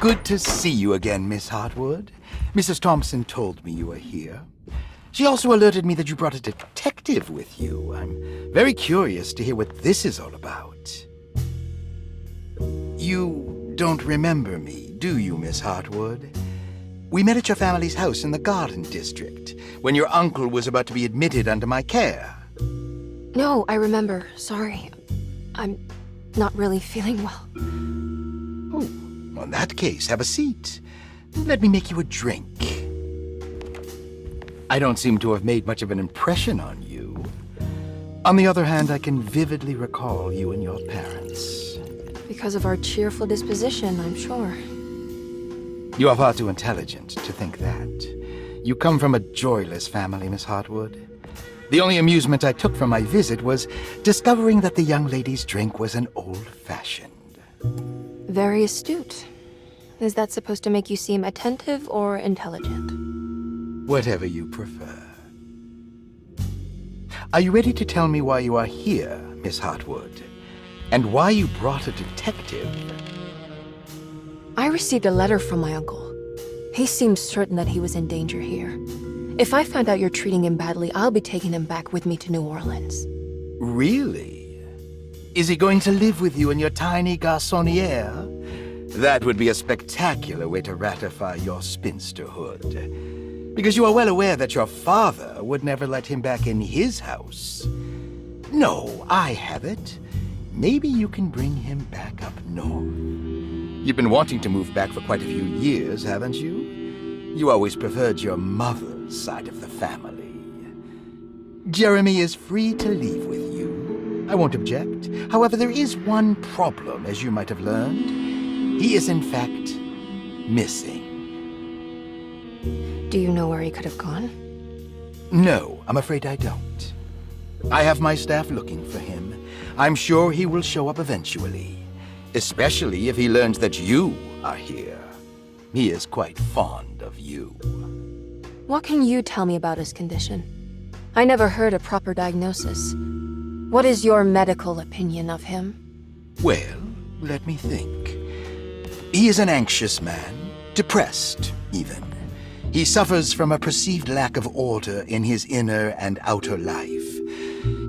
Good to see you again, Miss Hartwood. Mrs. Thompson told me you were here. She also alerted me that you brought a detective with you. I'm very curious to hear what this is all about. You don't remember me, do you, Miss Hartwood? We met at your family's house in the Garden District, when your uncle was about to be admitted under my care. No, I remember. Sorry. I'm not really feeling well. Oh, well, in that case, have a seat. Let me make you a drink. I don't seem to have made much of an impression on you. On the other hand, I can vividly recall you and your parents. Because of our cheerful disposition, I'm sure. You are far too intelligent to think that. You come from a joyless family, Miss Hartwood. The only amusement I took from my visit was discovering that the young lady's drink was an old-fashioned. Very astute. Is that supposed to make you seem attentive or intelligent? Whatever you prefer. Are you ready to tell me why you are here, Miss Hartwood? And why you brought a detective? I received a letter from my uncle. He seems certain that he was in danger here. If I find out you're treating him badly, I'll be taking him back with me to New Orleans. Really? Is he going to live with you in your tiny garçonniere? That would be a spectacular way to ratify your spinsterhood. Because you are well aware that your father would never let him back in his house. No, I have it. Maybe you can bring him back up north. You've been wanting to move back for quite a few years, haven't you? You always preferred your mother's side of the family. Jeremy is free to leave with you. I won't object. However, there is one problem, as you might have learned. He is, in fact, missing. Do you know where he could have gone? No, I'm afraid I don't. I have my staff looking for him. I'm sure he will show up eventually. Especially if he learns that you are here. He is quite fond of you. What can you tell me about his condition? I never heard a proper diagnosis. What is your medical opinion of him? Well, let me think. He is an anxious man, depressed, even. He suffers from a perceived lack of order in his inner and outer life.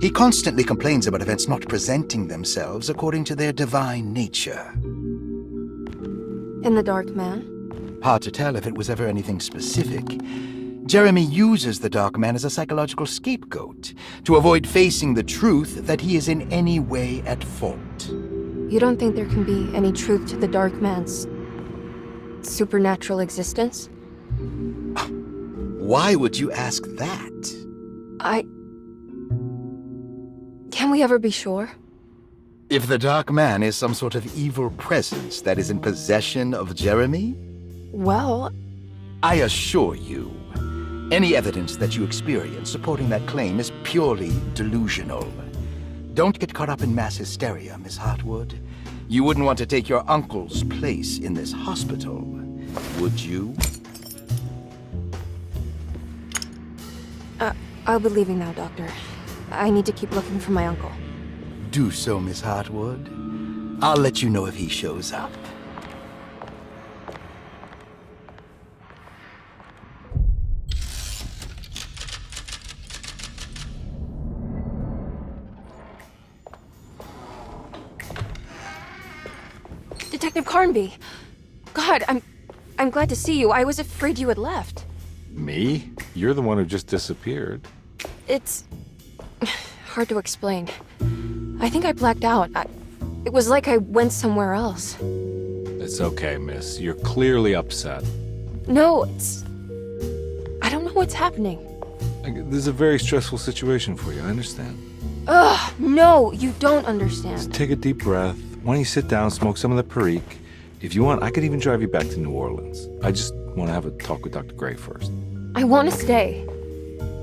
He constantly complains about events not presenting themselves according to their divine nature. In the Dark Man? Hard to tell if it was ever anything specific. Jeremy uses the Dark Man as a psychological scapegoat to avoid facing the truth that he is in any way at fault. You don't think there can be any truth to the Dark Man's supernatural existence? Why would you ask that? Can we ever be sure? If the Dark Man is some sort of evil presence that is in possession of Jeremy? Well, I assure you, any evidence that you experience supporting that claim is purely delusional. Don't get caught up in mass hysteria, Miss Hartwood. You wouldn't want to take your uncle's place in this hospital, would you? I'll be leaving now, Doctor. I need to keep looking for my uncle. Do so, Miss Hartwood. I'll let you know if he shows up. Detective Carnby! God, I'm glad to see you. I was afraid you had left. Me? You're the one who just disappeared. It's hard to explain. I think I blacked out. It was like I went somewhere else. It's okay, miss. You're clearly upset. No, I don't know what's happening. This is a very stressful situation for you, I understand. Ugh, no, you don't understand. Just take a deep breath. Why don't you sit down, smoke some of the Perique? If you want, I could even drive you back to New Orleans. I just want to have a talk with Dr. Gray first. I want to stay.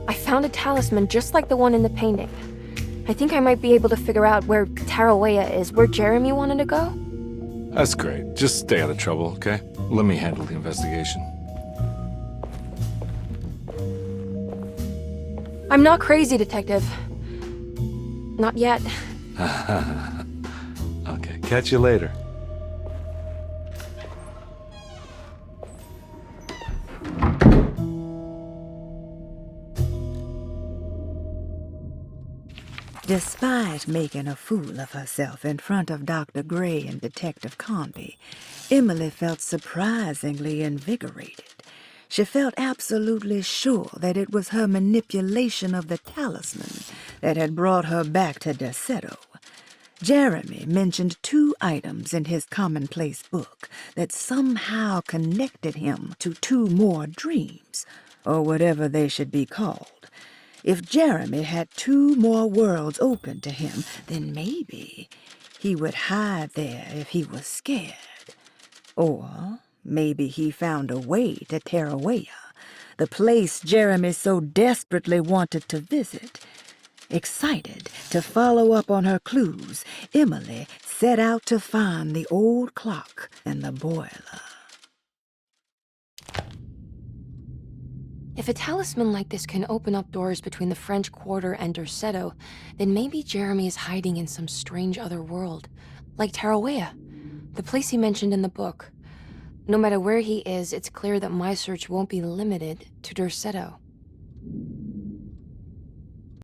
I found a talisman just like the one in the painting. I think I might be able to figure out where Tarawea is, where Jeremy wanted to go. That's great. Just stay out of trouble, okay? Let me handle the investigation. I'm not crazy, Detective. Not yet. Okay, catch you later. Despite making a fool of herself in front of Dr. Gray and Detective Conby, Emily felt surprisingly invigorated. She felt absolutely sure that it was her manipulation of the talisman that had brought her back to Derceto. Jeremy mentioned 2 items in his commonplace book that somehow connected him to 2 more dreams, or whatever they should be called. If Jeremy had 2 more worlds open to him, then maybe he would hide there if he was scared. Or maybe he found a way to Tarawea, the place Jeremy so desperately wanted to visit. Excited to follow up on her clues, Emily set out to find the old clock and the boiler. If a talisman like this can open up doors between the French Quarter and Derceto, then maybe Jeremy is hiding in some strange other world, like Tarawea, the place he mentioned in the book. No matter where he is, it's clear that my search won't be limited to Derceto.